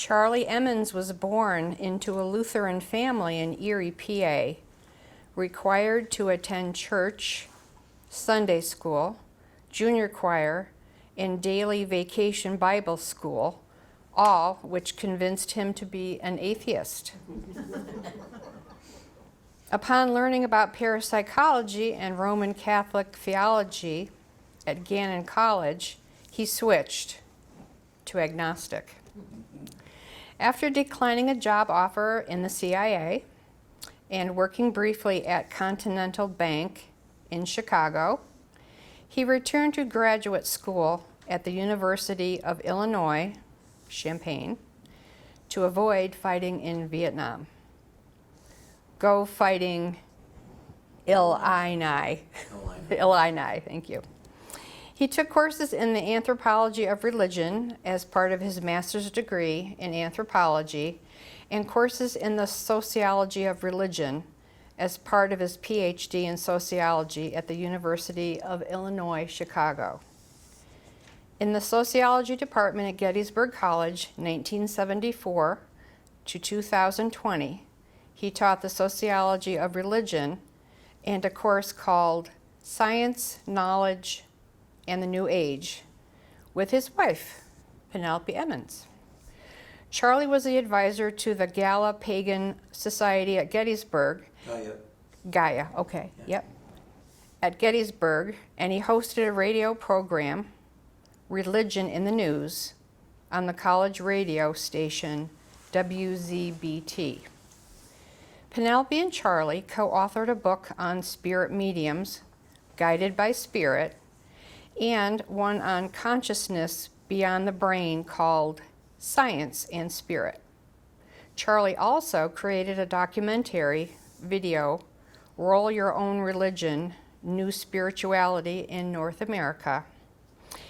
Charlie Emmons was born into a Lutheran family in Erie, PA, required to attend church, Sunday school, junior choir, and daily vacation Bible school, all which convinced him to be an atheist. Upon learning about parapsychology and Roman Catholic theology at Gannon College, he switched to agnostic. After declining a job offer in the CIA and working briefly at Continental Bank in Chicago, he returned to graduate school at the University of Illinois, Champaign, to avoid fighting in Vietnam. Go fighting Illini. Illini, thank you. He took courses in the anthropology of religion as part of his master's degree in anthropology and courses in the sociology of religion as part of his PhD in sociology at the University of Illinois, Chicago. In the sociology department at Gettysburg College, 1974 to 2020, he taught the sociology of religion and a course called Science, Knowledge, and the New Age with his wife, Penelope Emmons. Charlie was the advisor to the Gala Pagan Society at Gettysburg. Gaia, okay, yeah. Yep. At Gettysburg, and he hosted a radio program, Religion in the News, on the college radio station WZBT. Penelope and Charlie co-authored a book on spirit mediums, Guided by Spirit, and one on consciousness beyond the brain called Science and Spirit. Charlie also created a documentary video, Roll Your Own Religion, New Spirituality in North America.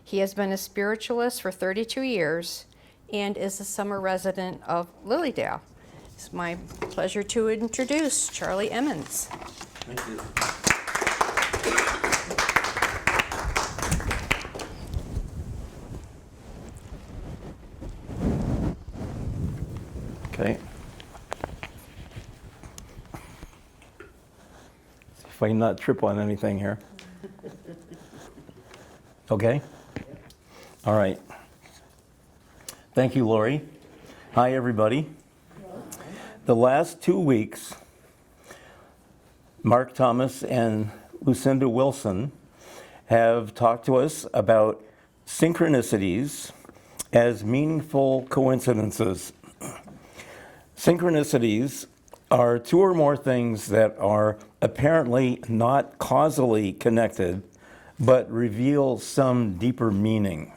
He has been a spiritualist for 32 years and is a summer resident of Lilydale. It's my pleasure to introduce Charlie Emmons. Thank you. Okay. See if I can not trip on anything here. Okay? All right. Thank you, Lori. Hi, everybody. The last 2 weeks, Mark Thomas and Lucinda Wilson have talked to us about synchronicities as meaningful coincidences. Synchronicities are two or more things that are apparently not causally connected, but reveal some deeper meaning.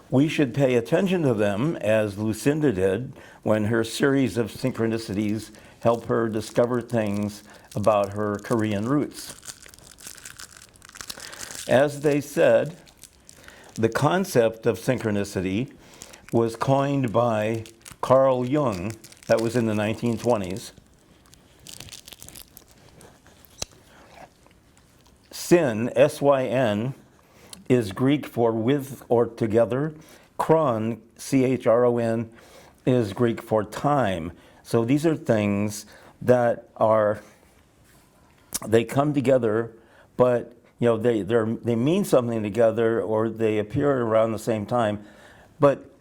We should pay attention to them, as Lucinda did when her series of synchronicities helped her discover things about her Korean roots. As they said, the concept of synchronicity was coined by Carl Jung, that was in the 1920s. Syn, S-Y-N, is Greek for with or together. Chron, C-H-R-O-N, is Greek for time. So these are things that they come together, but they mean something together, or they appear around the same time, but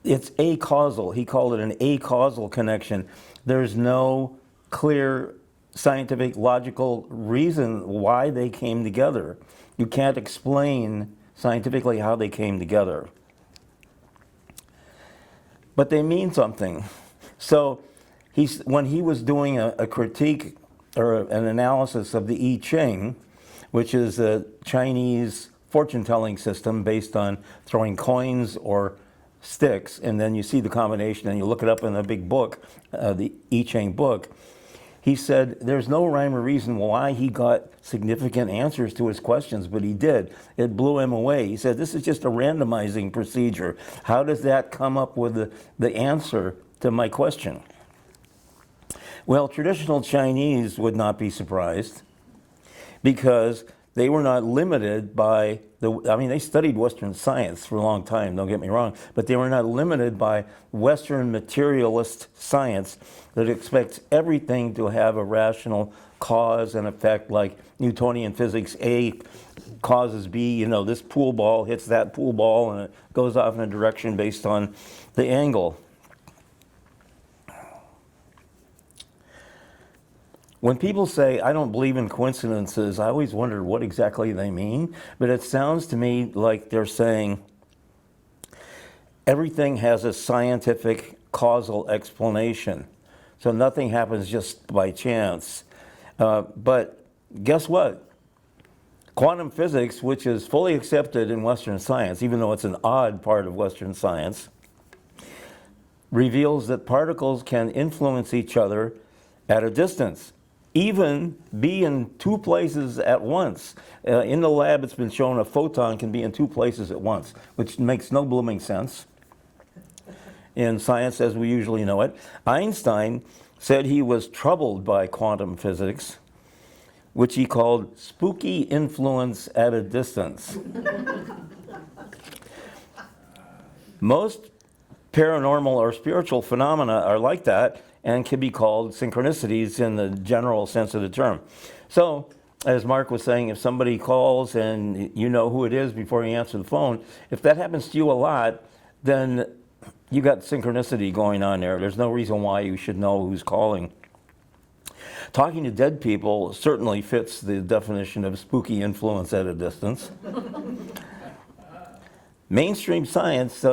it's acausal. He called it an acausal connection. There's no clear scientific, logical reason why they came together. You can't explain scientifically how they came together. But they mean something. So when he was doing a critique or an analysis of the I Ching, which is a Chinese fortune-telling system based on throwing coins or sticks, and then you see the combination and you look it up in a big book, the I Ching book, he said there's no rhyme or reason why he got significant answers to his questions, but he did. It blew him away. He said, this is just a randomizing procedure. How does that come up with the answer to my question? Well, traditional Chinese would not be surprised, because they were not limited by they studied Western science for a long time, don't get me wrong, but they were not limited by Western materialist science that expects everything to have a rational cause and effect, like Newtonian physics. A causes B, this pool ball hits that pool ball and it goes off in a direction based on the angle. When people say, I don't believe in coincidences, I always wonder what exactly they mean. But it sounds to me like they're saying everything has a scientific causal explanation. So nothing happens just by chance. But guess what? Quantum physics, which is fully accepted in Western science, even though it's an odd part of Western science, reveals that particles can influence each other at a distance. Even be in two places at once. In the lab, it's been shown a photon can be in two places at once, which makes no blooming sense in science as we usually know it. Einstein said he was troubled by quantum physics, which he called spooky influence at a distance. Most paranormal or spiritual phenomena are like that, and can be called synchronicities in the general sense of the term. So, as Mark was saying, if somebody calls and you know who it is before you answer the phone, if that happens to you a lot, then you got synchronicity going on there. There's no reason why you should know who's calling. Talking to dead people certainly fits the definition of spooky influence at a distance. Mainstream science,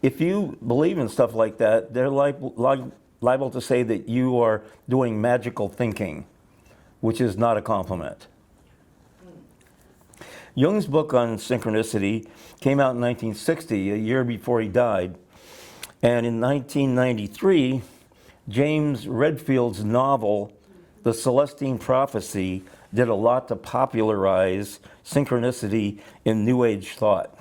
if you believe in stuff like that, they're liable to say that you are doing magical thinking, which is not a compliment. Jung's book on synchronicity came out in 1960, a year before he died. And in 1993, James Redfield's novel, The Celestine Prophecy, did a lot to popularize synchronicity in New Age thought.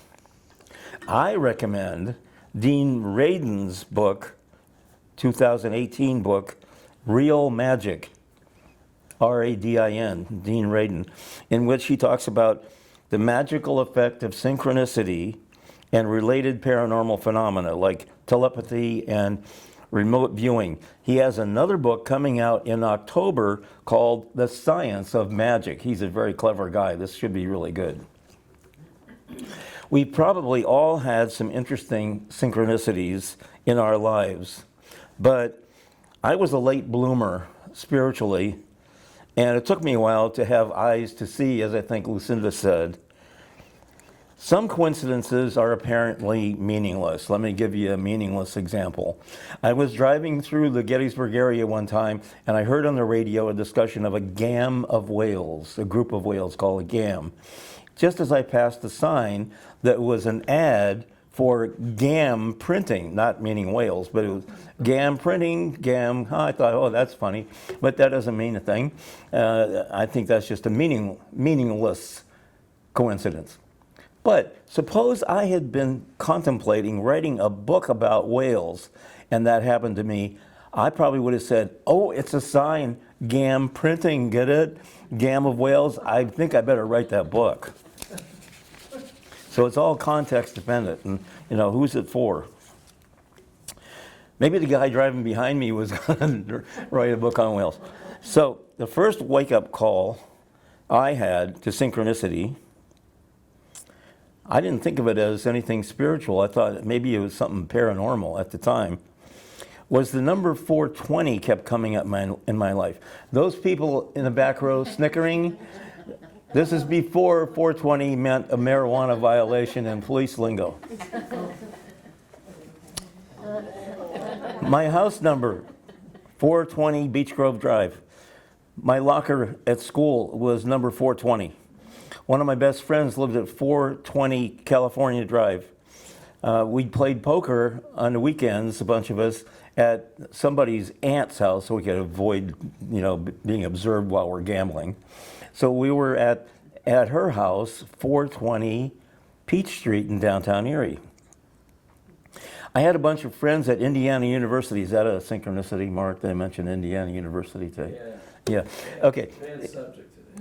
I recommend Dean Radin's book, 2018 book, Real Magic, R-A-D-I-N, Dean Radin, in which he talks about the magical effect of synchronicity and related paranormal phenomena like telepathy and remote viewing. He has another book coming out in October called The Science of Magic. He's a very clever guy. This should be really good. We probably all had some interesting synchronicities in our lives, but I was a late bloomer spiritually, and it took me a while to have eyes to see, as I think Lucinda said. Some coincidences are apparently meaningless. Let me give you a meaningless example. I was driving through the Gettysburg area one time, and I heard on the radio a discussion of a gam of whales, a group of whales called a gam. Just as I passed a sign that was an ad for gam printing, not meaning whales, but it was gam printing, gam. I thought, oh, that's funny, but that doesn't mean a thing. I think that's just a meaningless coincidence. But suppose I had been contemplating writing a book about whales, and that happened to me. I probably would have said, oh, it's a sign, gam printing, get it? Gam of whales, I think I better write that book. So it's all context dependent, and who's it for? Maybe the guy driving behind me was going to write a book on whales. So the first wake-up call I had to synchronicity, I didn't think of it as anything spiritual. I thought maybe it was something paranormal at the time, was the number 420 kept coming up in my life. Those people in the back row snickering, this is before 420 meant a marijuana violation in police lingo. My house number, 420 Beech Grove Drive. My locker at school was number 420. One of my best friends lived at 420 California Drive. We played poker on the weekends, a bunch of us, at somebody's aunt's house so we could avoid, being observed while we're gambling. So we were at her house, 420 Peach Street in downtown Erie. I had a bunch of friends at Indiana University. Is that a synchronicity, Mark? They mentioned Indiana University today. Yeah. Okay. Bad subject today.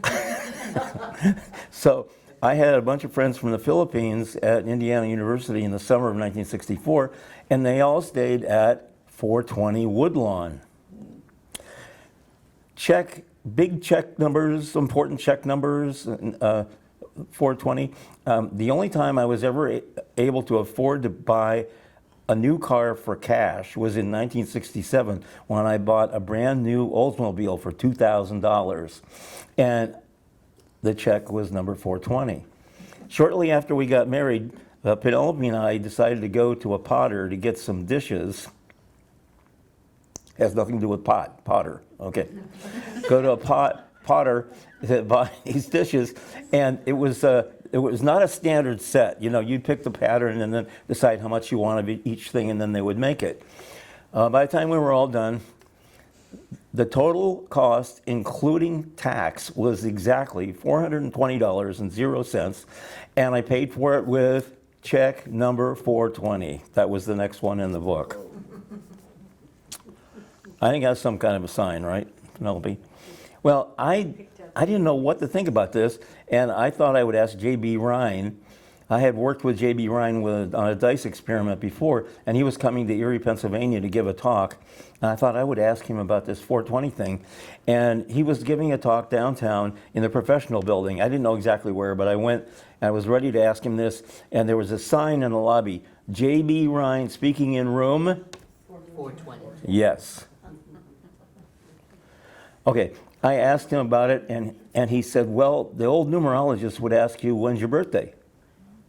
So I had a bunch of friends from the Philippines at Indiana University in the summer of 1964, and they all stayed at 420 Woodlawn. Big check numbers, important check numbers, 420. The only time I was ever able to afford to buy a new car for cash was in 1967 when I bought a brand new Oldsmobile for $2,000. And the check was number 420. Shortly after we got married, Penelope and I decided to go to a potter to get some dishes. Has nothing to do with potter, okay. Go to a potter to buy these dishes, and it was not a standard set. You know, you'd pick the pattern and then decide how much you want of each thing, and then they would make it. By the time we were all done, the total cost, including tax, was exactly $420.00, and I paid for it with check number 420. That was the next one in the book. I think that's some kind of a sign, right, Penelope? Well, I didn't know what to think about this, and I thought I would ask J.B. Ryan. I had worked with J.B. Ryan on a dice experiment before, and he was coming to Erie, Pennsylvania to give a talk. And I thought I would ask him about this 420 thing. And he was giving a talk downtown in the professional building. I didn't know exactly where, but I went and I was ready to ask him this. And there was a sign in the lobby, J.B. Ryan speaking in room 420. Yes. Okay, I asked him about it, and he said, well, the old numerologist would ask you, when's your birthday?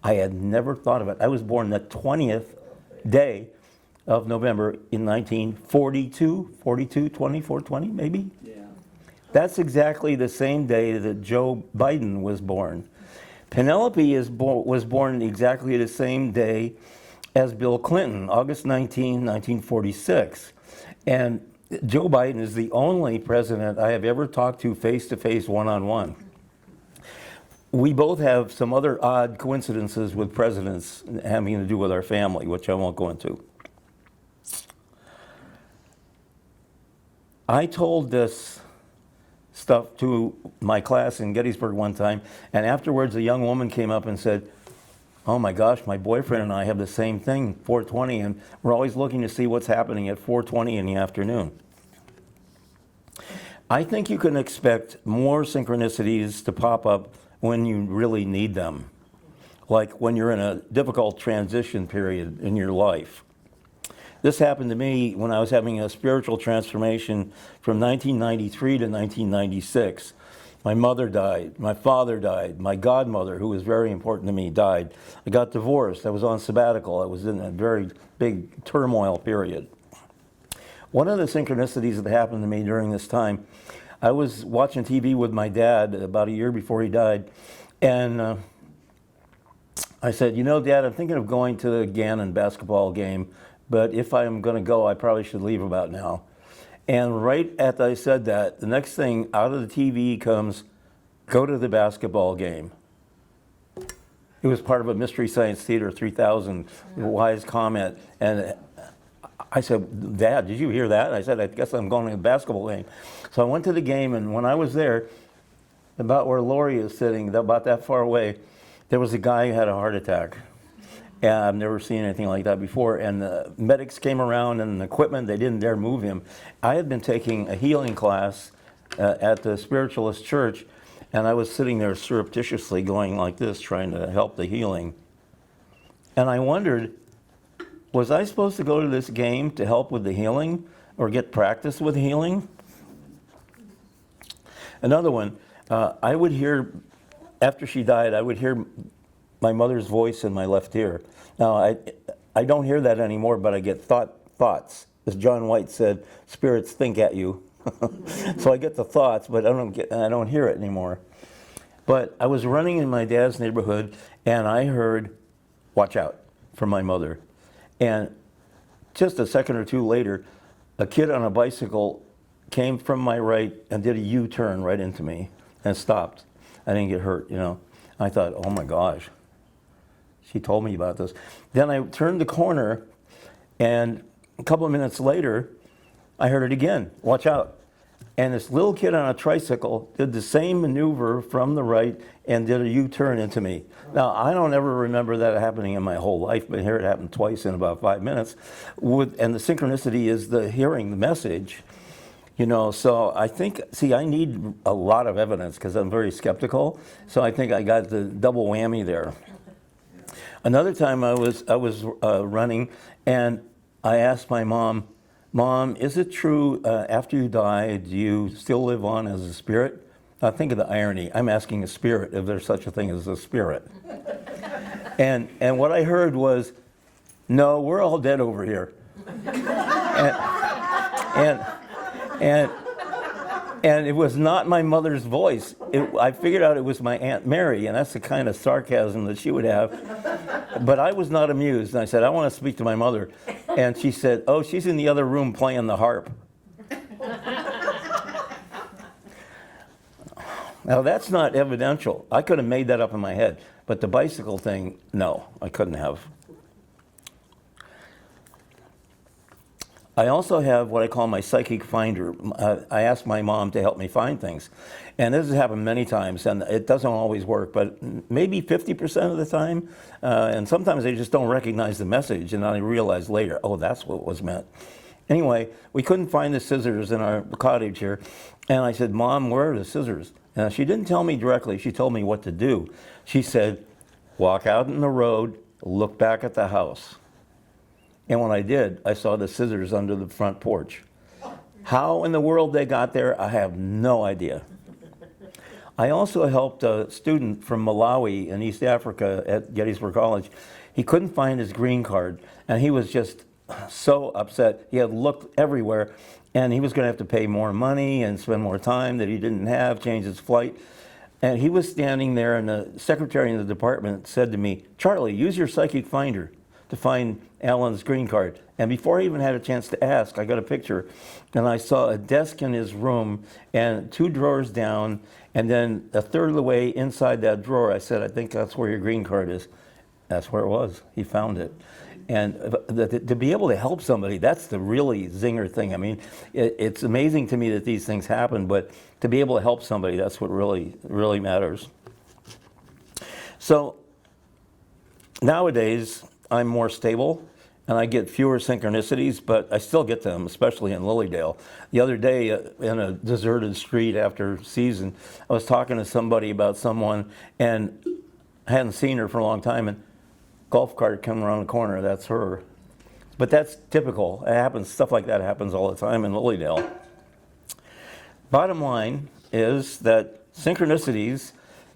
I had never thought of it. I was born the 20th day of November in 1942, 420 maybe? Yeah. That's exactly the same day that Joe Biden was born. Penelope was born exactly the same day as Bill Clinton, August 19, 1946. And Joe Biden is the only president I have ever talked to face-to-face, one-on-one. We both have some other odd coincidences with presidents having to do with our family, which I won't go into. I told this stuff to my class in Gettysburg one time, and afterwards a young woman came up and said, oh my gosh, my boyfriend and I have the same thing, 420, and we're always looking to see what's happening at 420 in the afternoon. I think you can expect more synchronicities to pop up when you really need them, like when you're in a difficult transition period in your life. This happened to me when I was having a spiritual transformation from 1993 to 1996. My mother died, my father died, my godmother, who was very important to me, died. I got divorced, I was on sabbatical, I was in a very big turmoil period. One of the synchronicities that happened to me during this time, I was watching TV with my dad about a year before he died, and I said, you know, Dad, I'm thinking of going to the Gannon basketball game, but if I'm going to go, I probably should leave about now. And right after I said that, the next thing out of the TV comes, go to the basketball game. It was part of a Mystery Science Theater 3000 wise comment, and I said, Dad, did you hear that? I said, I guess I'm going to the basketball game. So I went to the game, and when I was there, about where Lori is sitting, about that far away, there was a guy who had a heart attack. And I've never seen anything like that before. And the medics came around and the equipment, they didn't dare move him. I had been taking a healing class at the Spiritualist Church, and I was sitting there surreptitiously going like this, trying to help the healing. And I wondered, was I supposed to go to this game to help with the healing or get practice with healing? Another one, I would hear, after she died, I would hear my mother's voice in my left ear. Now, I don't hear that anymore, but I get thoughts. As John White said, spirits think at you. So I get the thoughts, but I don't hear it anymore. But I was running in my dad's neighborhood, and I heard, watch out, from my mother. And just a second or two later, a kid on a bicycle came from my right and did a U-turn right into me and stopped. I didn't get hurt, you know. I thought, oh my gosh, she told me about this. Then I turned the corner, and a couple of minutes later, I heard it again, watch out. and this little kid on a tricycle did the same maneuver from the right and did a U-turn into me. Now, I don't ever remember that happening in my whole life, but here it happened twice in about 5 minutes. And the synchronicity is the hearing the message. You know, so I think, see, I need a lot of evidence because I'm very skeptical. So I think I got the double whammy there. Another time I was running, and I asked my mom, "Mom, is it true after you die, do you still live on as a spirit?" Now think of the irony. I'm asking a spirit if there's such a thing as a spirit. And what I heard was, "No, we're all dead over here." And it was not my mother's voice. I figured out it was my Aunt Mary, and that's the kind of sarcasm that she would have. But I was not amused, and I said, "I want to speak to my mother." And she said, "Oh, she's in the other room playing the harp." Now, that's not evidential. I could have made that up in my head. But the bicycle thing, no, I couldn't have. I also have what I call my psychic finder. I ask my mom to help me find things. And this has happened many times, and it doesn't always work, but maybe 50% of the time. And sometimes they just don't recognize the message, and I realize later, oh, that's what was meant. Anyway, we couldn't find the scissors in our cottage here. And I said, "Mom, where are the scissors?" And she didn't tell me directly. She told me what to do. She said, "Walk out in the road, look back at the house." And when I did, I saw the scissors under the front porch. How in the world they got there, I have no idea. I also helped a student from Malawi in East Africa at Gettysburg College. He couldn't find his green card, and he was just so upset. He had looked everywhere, and he was going to have to pay more money and spend more time that he didn't have, change his flight. And he was standing there, and the secretary in the department said to me, "Charlie, use your psychic finder to find Alan's green card." And before I even had a chance to ask, I got a picture, and I saw a desk in his room and 2 drawers down, and then a third of the way inside that drawer, I said, "I think that's where your green card is." That's where it was. He found it. And to be able to help somebody, that's the really zinger thing. I mean, it's amazing to me that these things happen, but to be able to help somebody, that's what really, really matters. So nowadays, I'm more stable, and I get fewer synchronicities, but I still get them, especially in Lilydale. The other day, in a deserted street after season, I was talking to somebody about someone, and I hadn't seen her for a long time, and golf cart coming around the corner, that's her. But that's typical. It happens, stuff like that happens all the time in Lilydale. Bottom line is that synchronicities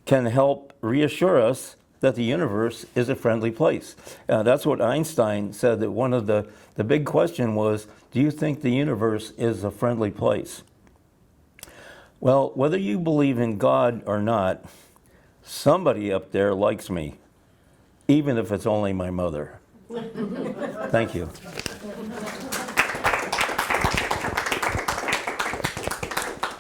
can help reassure us that the universe is a friendly place. That's what Einstein said, that one of the big question was, do you think the universe is a friendly place? Well, whether you believe in God or not, somebody up there likes me, even if it's only my mother. Thank you.